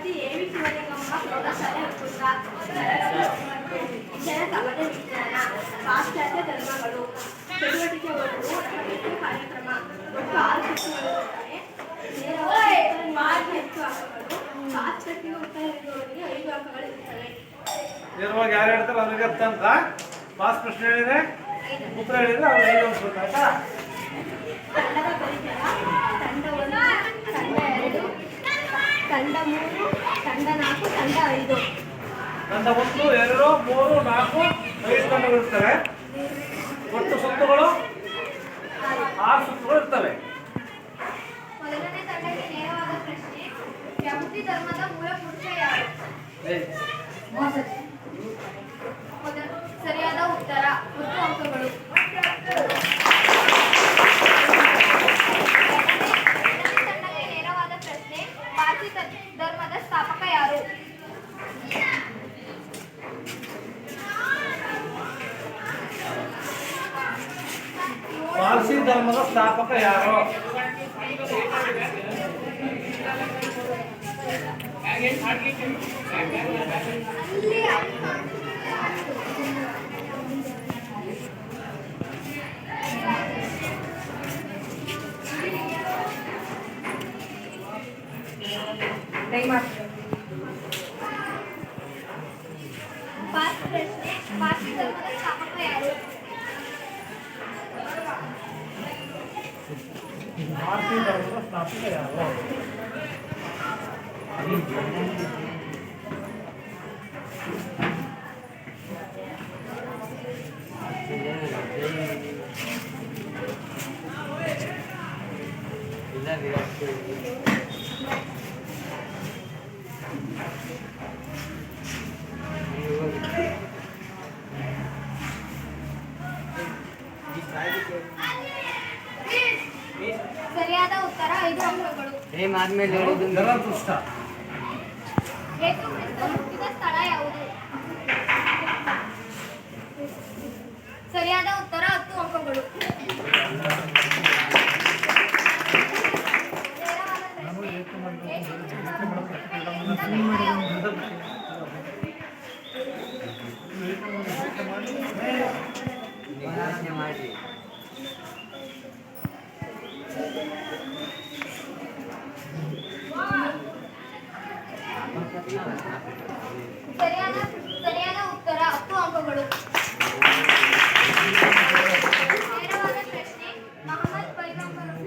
Shrimati AV. Shivalingamma ಪ್ರೌಢಶಾಲೆ ಉಪುತ್ರ. ವಿಷಯ ಸಮಾಜ ವಿಜ್ಞಾನ, ಪಾಶ್ಚಾತ್ಯ ಧರ್ಮಗಳು, ಚಟುವಟಿಕೆ 1 ಕಾರ್ಯಕ್ರಮ. ಒಟ್ಟು 6 ಸುತ್ತುಗಳಿರುತ್ತವೆ. ನೇರವಾಗಿ ಹೆಚ್ಚು ಅಂಕಗಳು, ಪಾಸ್ ಪ್ರಶ್ನೆಗೆ ಉತ್ತರ ನೀಡುವವರಿಗೆ 5 ಅಂಕಗಳಿರುತ್ತವೆ. ನೇರವಾಗಿ ಯಾರು ಹೇಳ್ತಾರೆ ಅವ್ರಿಗೆ ಅರ್ಥ ಅಂತ. ಪಾಸ್ ಪ್ರಶ್ನೆ ಹೇಳಿದ್ರೆ ಉತ್ತರ ಹೇಳಿದ್ರೆ ಅವ್ರಿಗೆ 5 ಅಂಕ ಆಯ್ತಾ? ತಂಡದ ಪರಿಚಯ: ತಂಡ 1, ತಂಡ 2, ತಂಡ 3, ತಂಡ 4, ತಂಡ 5. ತಂಡ 1, 2, 3, 4, 5 ತಂಡಗಳಿರ್ತವೆ. ಒಟ್ಟು ಸುತ್ತುಗಳು 6 ಸುತ್ತುಗಳು ಇರ್ತವೆ. ಮೊದಲನೇ ತಂಡಕ್ಕೆ ನೇರವಾದ ಪ್ರಶ್ನೆ: ಯಹೂದಿ ಧರ್ಮದ ಮೂಲ ಪುರುಷ ಯಾರು? ಸರಿಯಾದ ಉತ್ತರ. 10 ಅಂಕಗಳು. ಎರಡನೇ ತಂಡಕ್ಕೆ ನೇರವಾದ ಪ್ರಶ್ನೆ: ಪಾರ್ಸಿ ಧರ್ಮದ ಸ್ಥಾಪಕ ಯಾರು? ಪಾರ್ಸಿ ಧರ್ಮದ ಸ್ಥಾಪಕ ಯಾರು? ಪಾರ್ಸಿ ಧರ್ಮದ ಸ್ಥಾಪಕ ಯಾರು? ಪಾರ್ಸಿ ಧರ್ಮದ ಸ್ಥಾಪಕ ಯಾರು? ಸರಿಯಾದ ಉತ್ತರ. 5 ಅಂಕಗಳು. ಜರತುಷ್ಟ್ರ. ಯೇಸು ಕ್ರಿಸ್ತನು ಹುಟ್ಟಿದ ಸ್ಥಳ ಯಾವುದು? ಸರಿಯಾದ ಉತ್ತರ. 10 ಅಂಕಗಳು. ಸರಿಯಾದ ಉತ್ತರ. 10 ಅಂಕಗಳು. ನೇರವಾದ ಪ್ರಶ್ನೆ: ಮಹಮ್ಮದ್ ಪೈಗಂಬರರು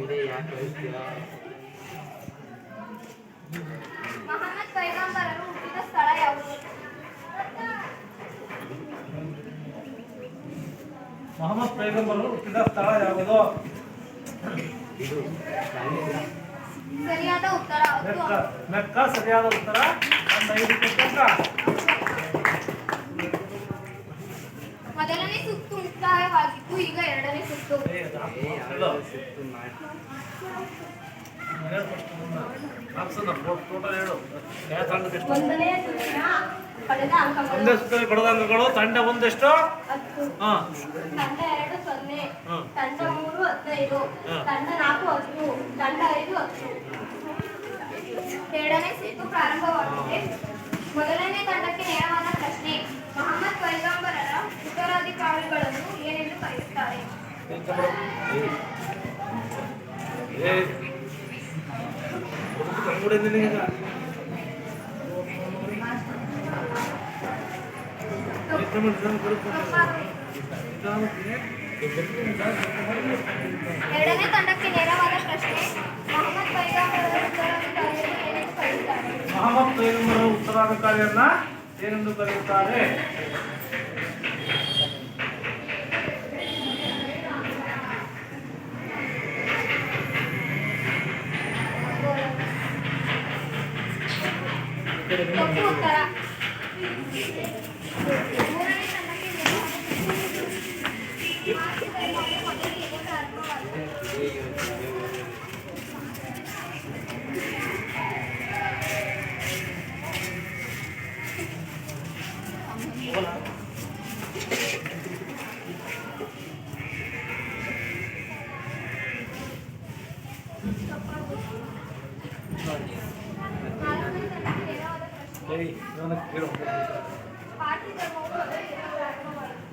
ಹುಟ್ಟಿದ ಸ್ಥಳ ಯಾವುದು? ಮೊಹಮ್ಮದ್ ಪೈಗಂಬರರು ಹುಟ್ಟಿದ ಸ್ಥಳ ಯಾವುದು? ಸರಿಯಾದ ಉತ್ತರ. ಮೆಕ್ಕ. ಸರಿಯಾದ ಉತ್ತರ. 5 ಅಂಕ. ಮೊದಲನೇ ಸುತ್ತು ಮುಕ್ತಾಯವಾಗಿತ್ತು. ಈಗ ಎರಡನೇ ಸುತ್ತು. ಒಂದನೇ ಸುತ್ತಿನ ಪಡೆದ ಅಂಕಗಳು. ಒಂದೇ ಸುತ್ತಲ್ಲಿ ಪಡೆದ ಅಂಕಗಳು. ತಂಡ 1 ಎಷ್ಟು? 10. ತಂಡ 2 0, ತಂಡ 3 15, ತಂಡ 4 10, ತಂಡ 5 10. ಎರಡನೇ ಸುತ್ತು ಪ್ರಾರಂಭವಾಗಿದೆ. ಮೊದಲನೇ ತಂಡಕ್ಕೆ ನೇರವಾದ ಪ್ರಶ್ನೆ: ಮಹಮ್ಮದ್ ಪೈಗಂಬರರ ಉತ್ತರಾಧಿಕಾರಿಗಳನ್ನು ಏನೆಂದು ಕರೆಯುತ್ತಾರೆ? ಎರಡನೇ ತಂಡಕ್ಕೆ ನೇರವಾದ ಪ್ರಶ್ನೆ: ಮಹಮ್ಮದ್ ಪೈಗಂಬರರ ಉತ್ತರಾಧಿಕಾರಿಯನ್ನು ಏನೆಂದು ಕರೆಯುತ್ತಾರೆ? ಮಹಮ್ಮದ್ ಪೈಗಂಬರರ ಉತ್ತರಾಧಿಕಾರಿಯನ್ನ ಏನೆಂದು ಕರೆಯುತ್ತಾರೆ? ತಪ್ಪು ಉತ್ತರ. ಪಾರ್ಸಿ ಧರ್ಮವು ಮೊದಲು ಎಲ್ಲಿ ಪ್ರಾರಂಭವಾಯಿತು?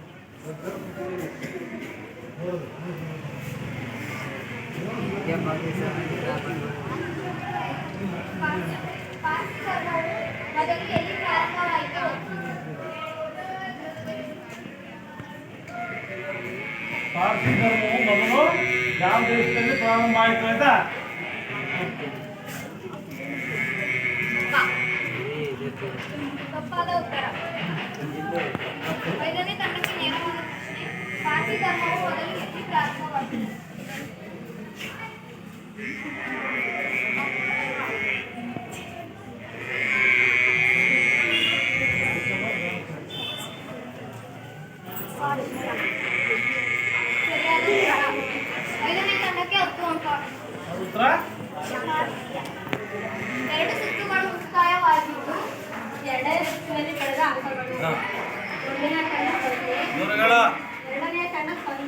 ಪಾರ್ಸಿ ಧರ್ಮವು ಮೊದಲು ಎಲ್ಲಿ ಪ್ರಾರಂಭವಾಯಿತು? ಪಾರ್ಸಿ ಧರ್ಮವು ಮೊದಲು ಯಾವ ದೇಶದಲ್ಲಿ ಪ್ರಾರಂಭ ಆಯಿತು ಆಯ್ತಾ? ತಪ್ಪಾದ ಉತ್ತರ. 5ನೇ ತಂಡಕ್ಕೆ ನೇರವಾದ ಪ್ರಶ್ನೆ. ಪಾರ್ಸಿ ಧರ್ಮವು ಮೊದಲು ಎಲ್ಲಿ ಪ್ರಾರಂಭವಾಯಿತು? ಸರಿಯಾದ ಉತ್ತರ. 5ನೇ ತಂಡಕ್ಕೆ 10 ಅಂಕ. ಉತ್ತರ 2 ಸುತ್ತುಗಳು ಮುಕ್ತಾಯವಾಗಿದ್ದು 2ನೇ ಸುತ್ತಿನಲ್ಲಿ ಪಡೆದ ಅಂಕಗಳು. 1ನೇ ತಂಡ 0, 2ನೇ ತಂಡ 0,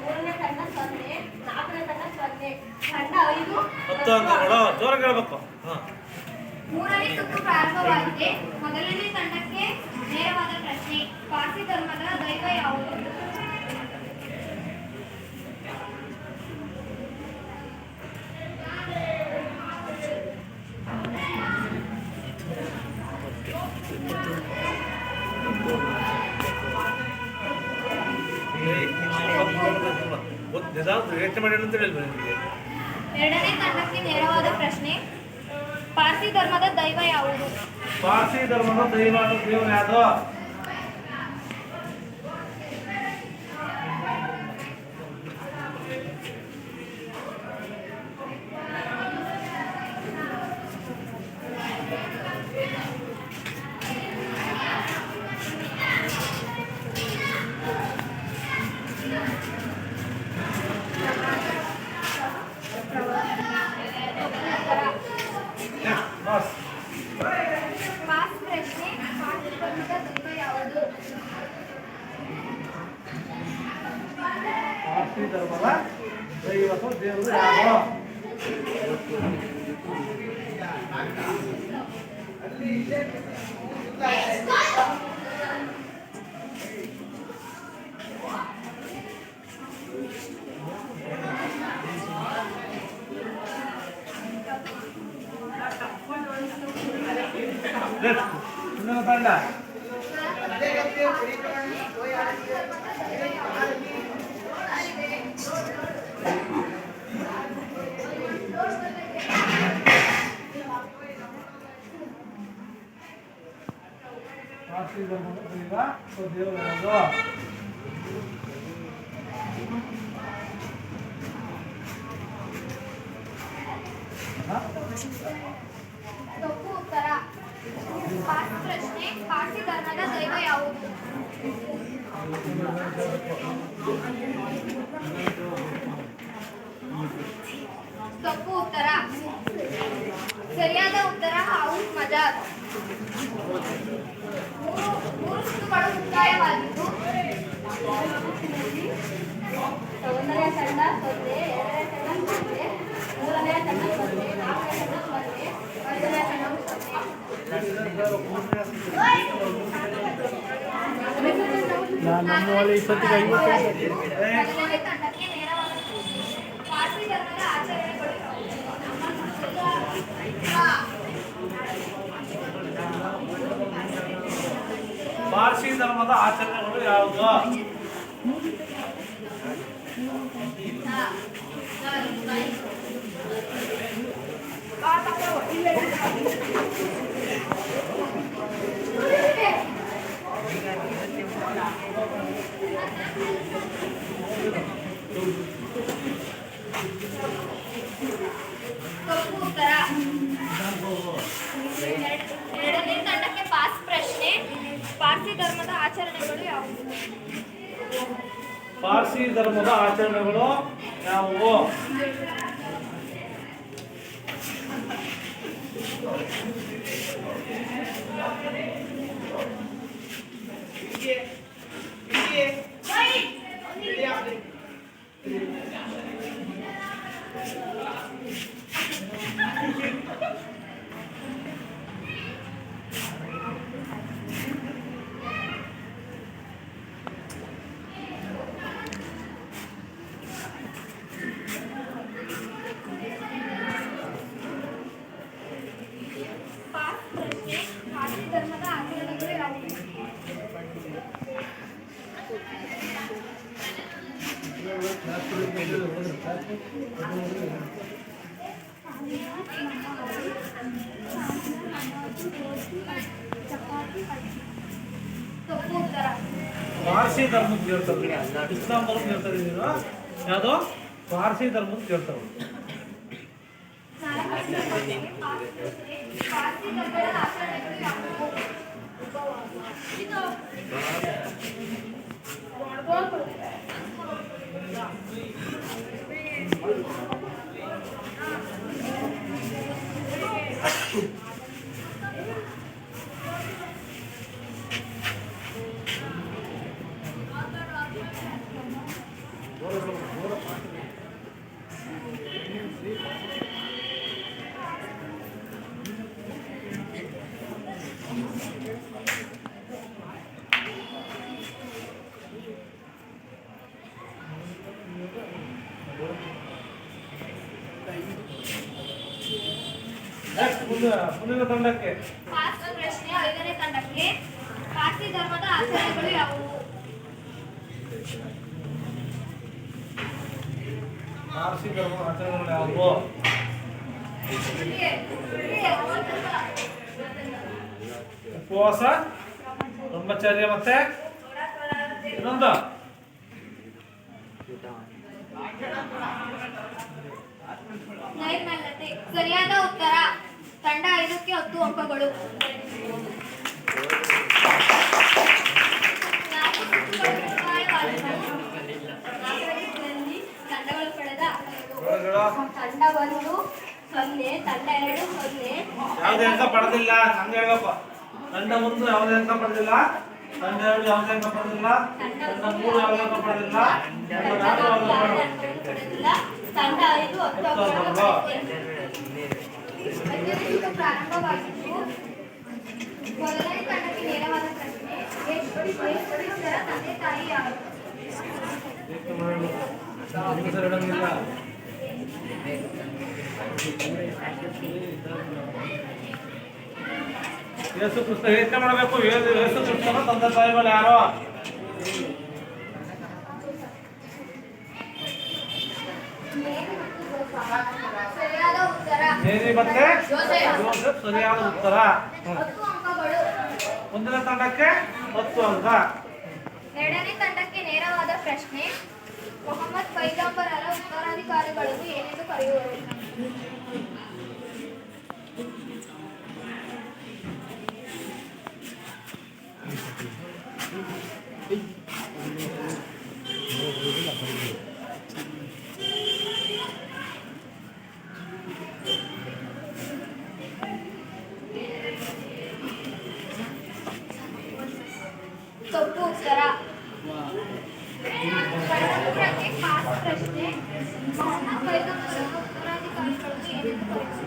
3ನೇ ತಂಡ 0, 4ನೇ ತಂಡ 0, ತಂಡ 5 10 ಅಂಕಗಳು. ಜೋರಾಗಿ ಹೇಳ್ಬೇಕು. 3ನೇ ಸುತ್ತು ಪ್ರಾರಂಭವಾಗಿದೆ. ಮೊದಲನೇ ತಂಡಕ್ಕೆ ನೇರವಾದ ಪ್ರಶ್ನೆ. ಪಾರ್ಸಿ ಧರ್ಮದ ದೈವ ಯಾವುದು? ಯೋಚನೆ ಮಾಡಿ ಅಂತ ಹೇಳಿಲ್ವ ನಿಮಗೆ? 2ನೇ ತಂಡಕ್ಕೆ ನೇರವಾದ ಪ್ರಶ್ನೆ. ಪಾರ್ಸಿ ಧರ್ಮದ ದೈವ ಯಾವುದು? ಪಾರ್ಸಿ ಧರ್ಮದ ದೇವರು ಯಾವುದು? ಬಾಸ್ ಪಾಸ್ ಪ್ರಶ್ನೆ. ಪಾರ್ಸಿ ಧರ್ಮದ ದೈವ ಯಾವುದು? ಪಾರ್ಸಿ ಧರ್ಮದ ದೇವರು ಯಾರು? ಇನ್ನೊಂದು ತಂಡ ಪಾರ್ಸಿ ಧರ್ಮದ ದೇವರು ಯಾವುದು? ತಪ್ಪು ಉತ್ತರ. ಪಾಸ್ ಪ್ರಶ್ನೆ. ಪಾರ್ಸಿ ಧರ್ಮದ ದೈವ ಯಾವುದು? ತಪ್ಪು ಉತ್ತರ. ಸರಿಯಾದ ಉತ್ತರ ಹೌಸ್ ಮಜಾರ್. 3 ಸುತ್ತುಗಳು ಮುಕ್ತಾಯವಾಗಿದ್ದು 1ನೇ ತಂಡ 0, 2ನೇ ತಂಡ 0, 3ನೇ ತಂಡ 0, 4ನೇ ತಂಡ 0, 5ನೇ ತಂಡ 0. 5ನೇ ತಂಡಕ್ಕೆ ನೇರವಾದ ಪ್ರಶ್ನೆ. ಪಾರ್ಸಿ ಧರ್ಮದ ಆಚರಣೆಗಳು ಪಾರ್ಸಿ ಧರ್ಮದ ಆಚರಣೆಗಳು ಯಾವುದು? ತಪ್ಪು ಉತ್ತರ. 2ನೇ ತಂಡಕ್ಕೆ ಪಾಸ್ ಪ್ರಶ್ನೆ. ಪಾರ್ಸಿ ಧರ್ಮದ ಆಚರಣೆಗಳು ಯಾವುವು? ಪಾರ್ಸಿ ಧರ್ಮದ ಆಚರಣೆಗಳು ಯಾವುವು? ತಪ್ಪು ಉತ್ತರ. ಪಾರ್ಸಿ ಧರ್ಮಕ್ಕೆ ಹೇಳ್ತಾರೆ, ಇಸ್ಲಾಂ ಧರ್ಮಕ್ಕೆ ಹೇಳ್ತಾರೆ. ನೀನು ಯಾವುದು ಪಾರ್ಸಿ ಧರ್ಮಕ್ಕೆ ಹೇಳ್ತಾರೆ. ಪಾರ್ಸಿ ಧರ್ಮದ ಆಚರಣೆಗಳು ಯಾವುವು? ಮುಂದಿನ ತಂಡಕ್ಕೆ ಪಾರ್ಸಿ ಪ್ರಶ್ನೆ 5ನೇ ತಂಡಕ್ಕೆ. ಪಾರ್ಸಿ ಧರ್ಮದ ಆಚರಣೆಗಳು ಯಾವುವು? ಪಾರ್ಸಿ ಧರ್ಮದ ಆಚರಣೆಗಳು ಯಾವುವು? ಉಪವಾಸ, ಬ್ರಹ್ಮಚರ್ಯ, ಮತ್ತೆ ಇನ್ನೊಂದು ನೈರ್ಮಲ್ಯತೆ. ಸರಿಯಾದ ಉತ್ತರ. ತಂಡ 5ಕ್ಕೆ 10 ಅಂಕಗಳು. ತಂಡಗಳು ಪಡೆದ ತಂಡ 1 0, ತಂಡ 2 0. ಯಾವುದೇ ಅಂಕ ಪಡೆದಿಲ್ಲ. ಹಂಗೆ ಹೇಳಪ್ಪ. ತಂಡ 1 ಯಾವುದೇ ಅಂಕ ಪಡೆದಿಲ್ಲ, ತಂಡ 2 ಯಾವುದೇ ಅಂಕ ಪಡೆದಿಲ್ಲ, ತಂಡ 3 ಯಾವುದೇ ಅಂಕ ಪಡೆದಿಲ್ಲ, ತಂಡ 4 ಯಾವುದೇ ಅಂಕ ಪಡೆದಿಲ್ಲ, ತಂಡ 5 10 ಅಂಕಗಳು. ಪ್ರಾರಂಭವಾಗಿದ್ದು ಮೊದಲನೇ ತಂಡಕ್ಕೆ ನೇರವಾದ ಪ್ರಶ್ನೆ. ಯಶಸ್ವಿತರ ತಂದೆ ತಾಯಿ ಯಾರು? ಯೇಸು ಕ್ರಿಸ್ತ ಯೋಚನೆ ಮಾಡಬೇಕು. ಯೇಸು ಕ್ರಿಸ್ತನ ತಂದೆ ತಾಯಿಗಳು ಯಾರು? ಸರಿಯಾದ ಉತ್ತರ. ಮೇರಿ ಮತ್ತೆ ಜೋಸೆಫ್ ಸರಿಯಾದ ಉತ್ತರ. 10 ಅಂಕಗಳು. ಮುಂದಿನ ತಂಡಕ್ಕೆ 10 ಅಂಕ. 2ನೇ ತಂಡಕ್ಕೆ ನೇರವಾದ ಪ್ರಶ್ನೆ. ಮೊಹಮ್ಮದ್ ಪೈಗಂಬರರ ಉತ್ತರಾಧಿಕಾರಿಗಳನ್ನು ಏನೆಂದು ಕರೆಯುವರು? ತಪ್ಪು ಉತ್ತರ. ಪಾಸ್ ಪ್ರಶ್ನೆ. ಮೊಹಮ್ಮದ್ ಪೈಗಂಬರರ ಉತ್ತರಾಧಿಕಾರಿಗಳನ್ನು ಏನೆಂದು ಕರೆಯುವರು?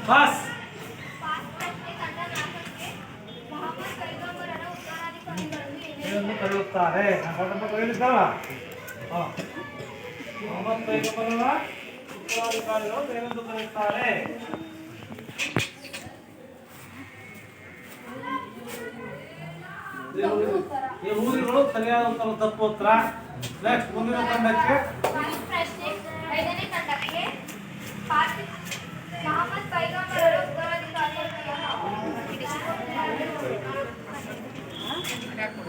ಪಾಸ್. ಪಾಸ್ ಪ್ರಶ್ನೆ. ತಂಡ 4ಕ್ಕೆ ಮೊಹಮ್ಮದ್ ಪೈಗಂಬರರ ಉತ್ತರಾಧಿಕಾರಿಗಳನ್ನು ಏನೆಂದು ಕರೆಯುತ್ತಾರೆ? ಹೇಳಿದ್ದಲ್ಲ. ಮೊಹಮ್ಮದ್ ಪೈಗಂಬರರ ಉತ್ತರಾಧಿಕಾರಿಗಳು ಏನೆಂದು ಕರೆಯುತ್ತಾರೆ? ಊರುಗಳು ಸರಿಯಾದ ಉತ್ತರ. ತಪ್ಪು ಉತ್ತರ. ನೆಕ್ಸ್ಟ್ ಮುಂದಿನ ತಂಡಕ್ಕೆ ಪಾಸ್ ಪ್ರಶ್ನೆ. 5ನೇ ತಂಡಕ್ಕೆ ಮೊಹಮ್ಮದ್ ಪೈಗಂಬರರ ಉತ್ತರಾಧಿಕಾರಿಗಳು ಯಾರು?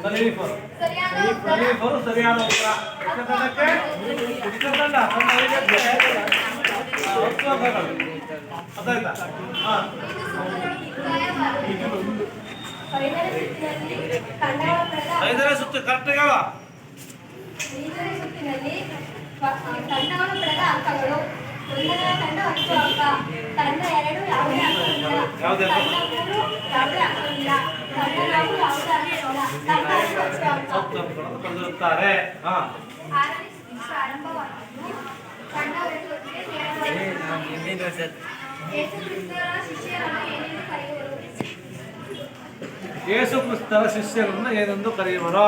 ಖಲೀಫರು. ಸರಿಯಾದ ಉತ್ತರ. ಖಲೀಫರು ಸರಿಯಾದ ಉತ್ತರ. ಎಷ್ಟು ತಂಡಕ್ಕೆ? ಎಷ್ಟು ತಂಡ? ತಂಡ 5ಕ್ಕೆ 10 ಅಂಕಗಳು. ಅದಾಯ್ತಾ? ಹಾಂ. 5ನೇ ಸುತ್ತು ಕರೆಕ್ಟ್ ಹೇಳ. 5ನೇ ಸುತ್ತಿನಲ್ಲಿ ತಂಡವನ್ನು ಪಡೆದ ಅಂಕಗಳು. 1ನೇ ತಂಡ 10 ಅಂಕ, ತಂಡ 2 ಯಾವುದೇ ಅಂಕವಿಲ್ಲ, ತಂಡ 3 ಯಾವುದೇ ಅಂಕವಿಲ್ಲ, ತಂಡ 4 ಯಾವುದೇ ಅಂಕವಿಲ್ಲ, ತಂಡ 5 10 ಅಂಕ. 10 ಅಂಕಗಳನ್ನು ಪಡೆದಿರುತ್ತಾರೆ. 6ನೇ ಸುತ್ತು ಪ್ರಾರಂಭವಾಗಿದ್ದು ತಂಡದೊಂದಿಗೆ ನೇರವಾದ ಯೇಸು ಕ್ರಿಸ್ತರ ಶಿಷ್ಯರನ್ನು ಏನೆಂದು ಕರೆಯುವರು? ಯೇಸು ಕ್ರಿಸ್ತರ ಶಿಷ್ಯರನ್ನು ಏನೆಂದು ಕರೆಯುವರು?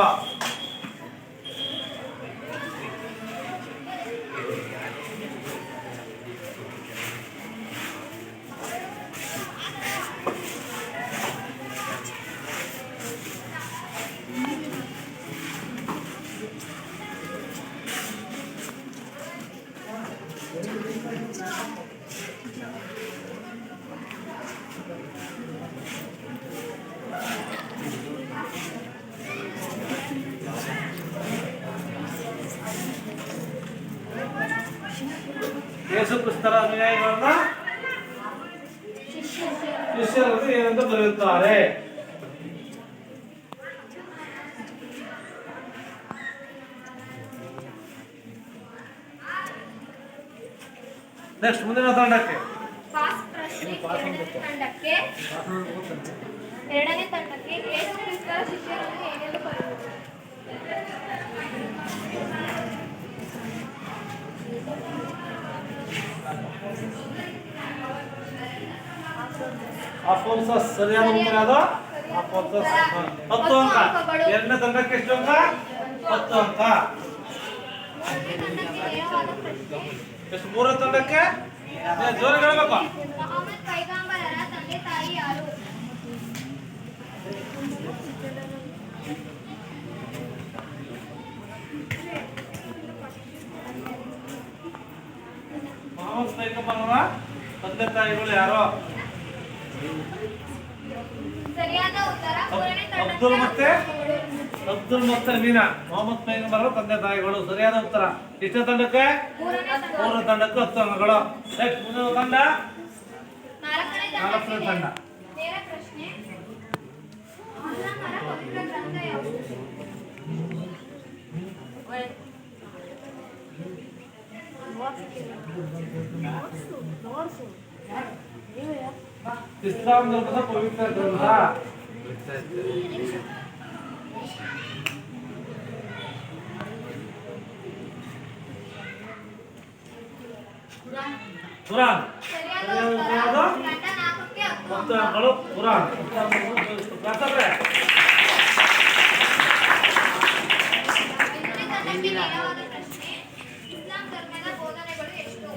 ಯೇಸು ಕ್ರಿಸ್ತರ ಅನುಯಾಯಿಗಳನ್ನ ಶಿಷ್ಯರನ್ನು ಏನೆಂದು ಕರೆಯುತ್ತಾರೆ? ನೆಕ್ಸ್ಟ್ ಮುಂದಿನ ತಂಡಕ್ಕೆ ಎರಡನೇ ತಂಡಕ್ಕೆ ಯೇಸು ಕ್ರಿಸ್ತರ ಶಿಷ್ಯರನ್ನು ಏನೆಂದು ಕರೆಯುವರು? ಅಫೋನ್ಸಸ್ ಸರಿಯಾದ ಉತ್ತರ ಯಾವುದು? ಅಫೋನ್ಸಸ್ 10 ಅಂಕ. ಎರಡನೇ ತಂಡಕ್ಕೆ ಎಷ್ಟು ಅಂಕ? 10 ಅಂಕ. ಎಷ್ಟು ಮೂರನೇ ತಂಡಕ್ಕೆ? ಜೋರಾಗಿ ಹೇಳಬೇಕು. ಮೊಹಮ್ಮದ್ ಪೈಗಂಬರರ ತಂದೆ ತಾಯಿ ಯಾರು? ಮೊಹಮ್ಮದ್ ಪೈಗಂಬರರ ತಂದೆ ತಾಯಿಗಳು ಯಾರು? ಸರಿಯಾದ ಉತ್ತರ ಮೂರನೇ ಅಬ್ದುಲ್ ಮತ್ತೆ ಮೀನಾ. ಮೊಹಮ್ಮದ್ ಪೈಗಂಬರರ ತಂದೆ ತಾಯಿಗಳು ಸರಿಯಾದ ಉತ್ತರ. ಎಷ್ಟನೇ ತಂಡಕ್ಕೆ? ಮೂರನೇ ತಂಡಕ್ಕೆ 10 ಅಂಕಗಳು. ನೆಕ್ಸ್ಟ್ ಮುಂದಿನ ತಂಡ ನಾಲ್ಕನೇ ತಂಡ. ನೇರ ಪ್ರಶ್ನೆ. ಇಸ್ಲಾಮರ ಪವಿತ್ರ ಗ್ರಂಥ ಯಾವುದು? ಇಸ್ಲಾಂ ಧರ್ಮದ ಪವಿತ್ರ ಗ್ರಂಥ ಕುರಾನ್. ಸರಿಯಾದ ಉತ್ತರ 4ಕ್ಕೆ 10 ಅಂಕಗಳು ಕುರಾನ್. ಐದನೇ ತಂಡಕ್ಕೆ ನೇರವಾದ ಪ್ರಶ್ನೆ. ಇಸ್ಲಾಂ ಧರ್ಮದ ಬೋಧನೆಗಳು ಎಷ್ಟು?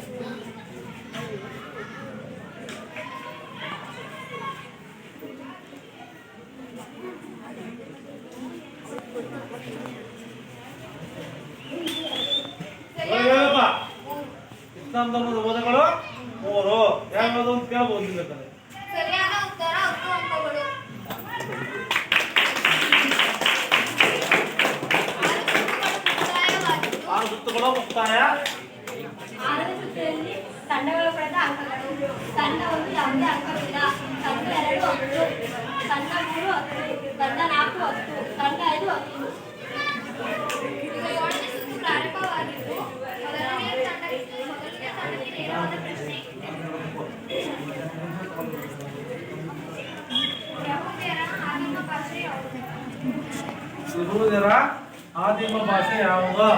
ಇಸ್ಲಾಂ ಧರ್ಮದ ಬೋಧನೆಗಳು 3. ಯಾವ್ಯಾವುದು ಅಂತ ಕೇಳಬಹುದು ಬೇಕಾದ್ರೆ. ಸರಿಯಾದ ಉತ್ತರ 10 ಅಂಕಗಳು. ಆರು ಸುತ್ತುಗಳು ಮುಕ್ತಾಯ. 6ನೇ ಸುತ್ತಿನಲ್ಲಿ ತಂಡಗಳು ಪಡೆದ ಅಂಕಗಳು. ತಂಡ 1 ಯಾವುದೇ ಅಂಕವಿಲ್ಲ. ತಂಡ 2 10, ತಂಡ 3 10, ತಂಡ 4 10, ತಂಡ 5 10. ಈಗ 7ನೇ ಸುತ್ತು ಪ್ರಾರಂಭವಾಗಿದ್ದು ಮೊದಲನೇ ತಂಡಕ್ಕೆ ನೇರವಾದ ಪ್ರಶ್ನೆ. ಯಹೂದ್ಯರ ಆದಿಮ ಭಾಷೆ ಯಾವುದು? ಯಹೂದ್ಯರ ಆದಿಮ ಭಾಷೆ ಯಾವುದು?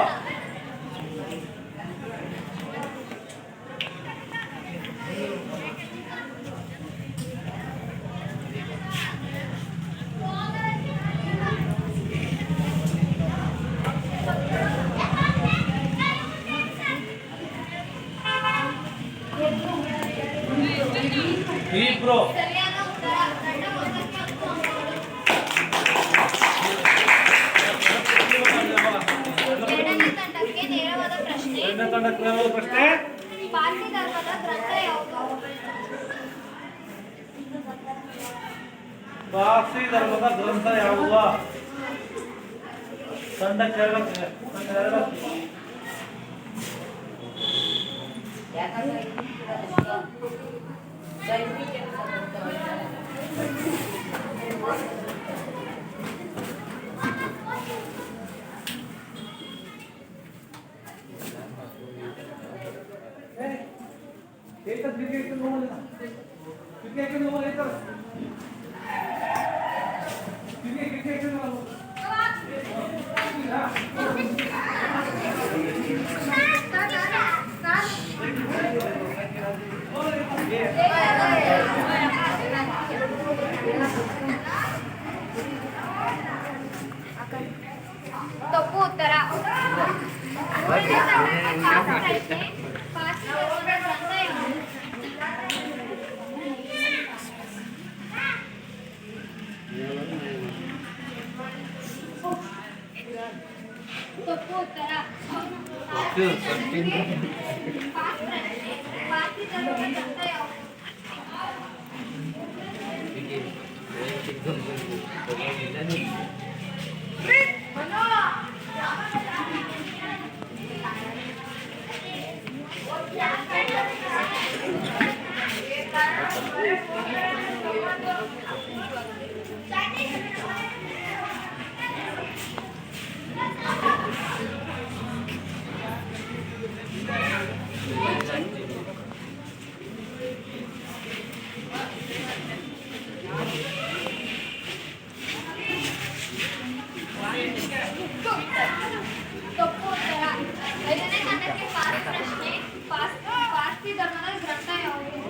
ಹೀಬ್ರೂ. ಸರಿಯಾದ ಉತ್ತರ. ತಂಡ 1ಕ್ಕೆ 10 ಅಂಕಗಳು. ಎರಡನೇ ತಂಡಕ್ಕೆ ನೇರವಾದ ಪ್ರಶ್ನೆ. ಎರಡನೇ ತಂಡಕ್ಕೆ ನೇರವಾದ ಪ್ರಶ್ನೆ. ಪಾರ್ಸಿ ಧರ್ಮದ ಗ್ರಂಥ ಯಾವುದು? ಪಾರ್ಸಿ ಧರ್ಮದ ಗ್ರಂಥ ಯಾವುದು? ತಂಡಕ್ಕೆ ಎರಡು. ತಪ್ಪು ಉತ್ತರ. 5ನೇ ಖಂಡಕ್ಕೆ ಪಾಸ್ ಪ್ರಶ್ನೆ. ಪಾರ್ಸಿ ಧರ್ಮದ ಗ್ರಂಥ ಯಾವುದು?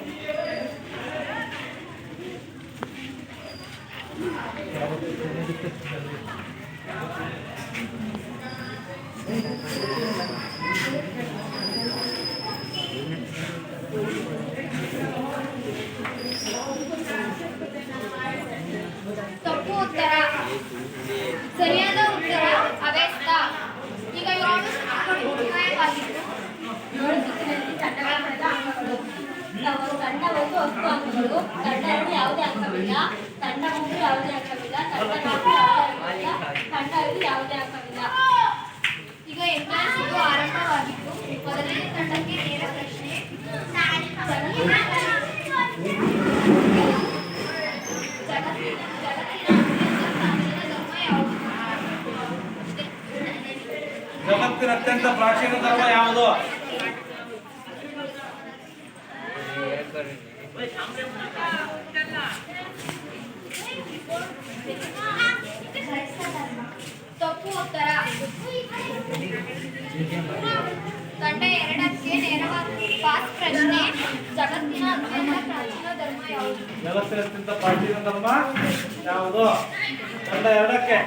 ತಪ್ಪು ಉತ್ತರ. ಸರಿಯಾದ ಉತ್ತರ ಅವ್ಯಸ್ತ. ಈಗ 7 ಸುತ್ತುಗಳು ಮುಕ್ತಾಯವಾಗಿದ್ದು 7 ಸುತ್ತಿನಲ್ಲಿ ತಂಡಗಳು ಪಡೆದ ಅಂಕಗಳು. ತಂಡ 1 10 ಅಂಕಗಳು, ತಂಡ 2 ಯಾವುದೇ ಅಂಕವಿಲ್ಲ, ತಂಡ 3 ಯಾವುದೇ ಅಂಕವಿಲ್ಲ, ತಂಡ 4 ಯಾವುದೇ ಅಂಕವಿಲ್ಲ, ತಂಡ 5 ಯಾವುದೇ ಅಂಕವಿಲ್ಲ. ಈಗ 8ನೇ ಸುತ್ತು ಆರಂಭವಾಗಿದ್ದು ಮೊದಲನೇ ತಂಡಕ್ಕೆ ನೇರ ಪ್ರಶ್ನೆ. ಜಗತ್ತಿನ ಅತ್ಯಂತ ಪ್ರಾಚೀನ ಧರ್ಮ ಯಾವುದು? ತಪ್ಪು ಉತ್ತರ. ತಂಡ 2ಕ್ಕೆ ನೇರವಾದ ಪಾಸ್ ಪ್ರಶ್ನೆ. ಜಗತ್ತಿನ ಅತ್ಯಂತ ಪ್ರಾಚೀನ ಧರ್ಮ ಯಾವುದು? ಜಗತ್ತಿನ ಅತ್ಯಂತ ಪ್ರಾಚೀನ ಧರ್ಮ ಯಾವುದು? ತಂಡ 2ಕ್ಕೆ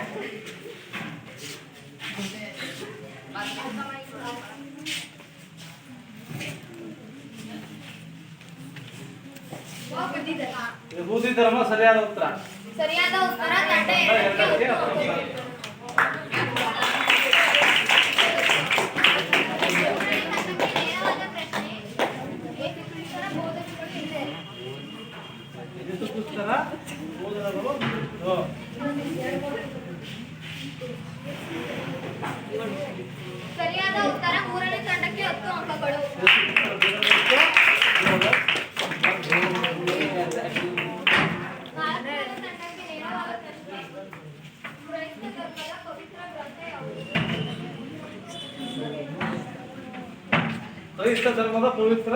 ವಿಭೂತಿ ಧರ್ಮ ಸರಿಯಾದ ಉತ್ತರ. ಸರಿಯಾದ ಉತ್ತರ. ತಂಡ 2ಕ್ಕೆ ನೇರವಾದ ಪ್ರಶ್ನೆ. ಏಕಪುರುಷರ ಬೋಧಕಗಳು ಇದ್ದಾರೆ. ಪುಸ್ತಕ ಓದಲು ಸರಿಯಾದ ಉತ್ತರ. 3ನೇ ತಂಡಕ್ಕೆ 10 ಅಂಕಗಳು. 4ನೇ ತಂಡಕ್ಕೆ ನೇರವಾದ ಪ್ರಶ್ನೆ. ಕ್ರೈಸ್ತ ಧರ್ಮದ ಪವಿತ್ರ ಗ್ರಂಥ ಯಾವುದು? ಕ್ರೈಸ್ತ ಧರ್ಮದ ಪವಿತ್ರ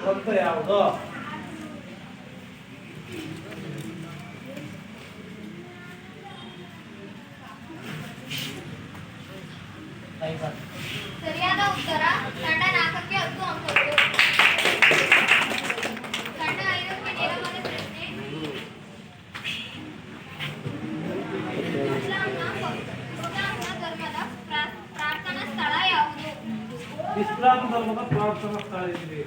ಗ್ರಂಥ ಯಾವುದು? ಸರಿಯಾದ ಉತ್ತರ. ತಂಡ 4ಕ್ಕೆ 10 ಅಂಕಗಳು. ತಂಡ 5ಕ್ಕೆ ನೇರವಾದ ಪ್ರಶ್ನೆ. ಇಸ್ಲಾಂನ ಧರ್ಮದ ಪ್ರಾರ್ಥನಾ ಸ್ಥಳ ಯಾವುದು? ಇಸ್ಲಾಂ ಧರ್ಮದ ಪ್ರಾರ್ಥನಾ ಸ್ಥಳ ಇದೆ.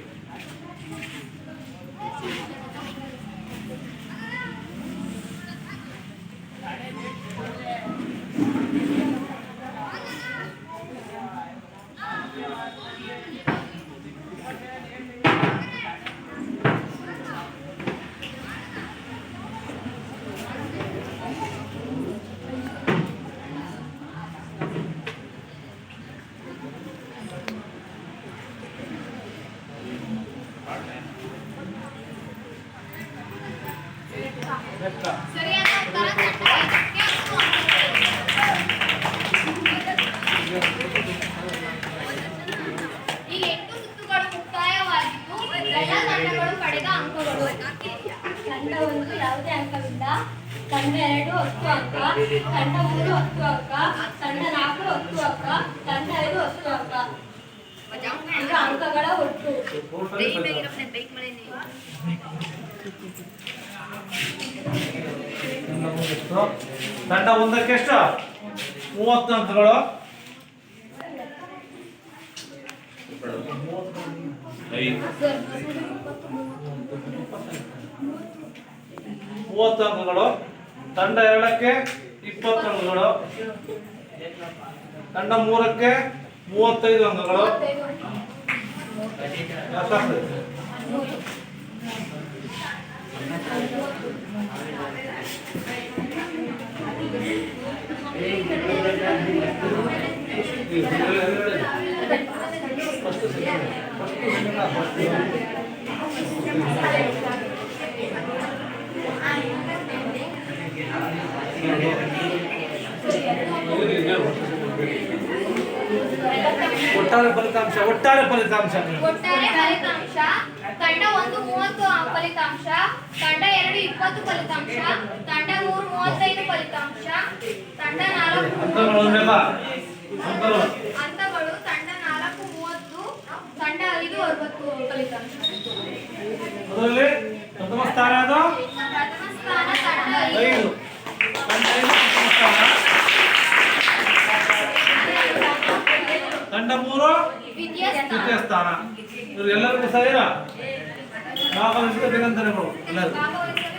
ಸರಿಯಾದ ಉತ್ತರ. ತಂಡ 5ಕ್ಕೆ 10 ಅಂಕಗಳು. ಈ 8 ಸುತ್ತುಗಳು ಮುಕ್ತಾಯವಾಗಿದ್ದು ಎಲ್ಲ ತಂಡಗಳು ಪಡೆದ ಅಂಕಗಳು. ತಂಡ 1 ಯಾವುದೇ ಅಂಕವಿಲ್ಲ, ತಂಡ 2 10 ಅಂಕ, ತಂಡ 3 10 ಅಂಕ, ತಂಡ 4 10 ಅಂಕ, ತಂಡ 5 10 ಅಂಕ. ಈಗ ಅಂಕಗಳ ಒಟ್ಟು ತಂಡ 1ಕ್ಕೆ ಎಷ್ಟು? 30 ಅಂಕಗಳು. 30 ಅಂಕಗಳು. ತಂಡ 2ಕ್ಕೆ 20 ಅಂಕಗಳು. ತಂಡ 3ಕ್ಕೆ 35 ಅಂಕಗಳು 35 ಎಷ್ಟಾಗ್ತದೆ? ಒಟ್ಟಾರೆ ಫಲಿತಾಂಶ ಒಟ್ಟಾರೆ ಫಲಿತಾಂಶ ತಂಡ 1 30 ಫಲಿತಾಂಶ, ತಂಡ 2 20 ಫಲಿತಾಂಶ, ತಂಡ 3 35 ಫಲಿತಾಂಶ, ತಂಡ 4 ಹಂತಗಳು, ತಂಡ 4 30, ತಂಡ 5 60 ಫಲಿತಾಂಶ. ಅದರಲ್ಲಿ ಪ್ರಥಮ ಸ್ಥಾನ ಅದು ಪ್ರಥಮ ಸ್ಥಾನ ತಂಡ 5. ತಂಡ 3 ದ್ವಿತೀಯ ಸ್ಥಾನ. ಇವರು ಎಲ್ಲರಿಗೂ ಸಹಿರ ಭಾಗವಹಿಸಿದ ಅಭಿನಂದನೆಗಳು ಎಲ್ಲರಿಗೂ. ಭಾಗವಹಿಸಿದ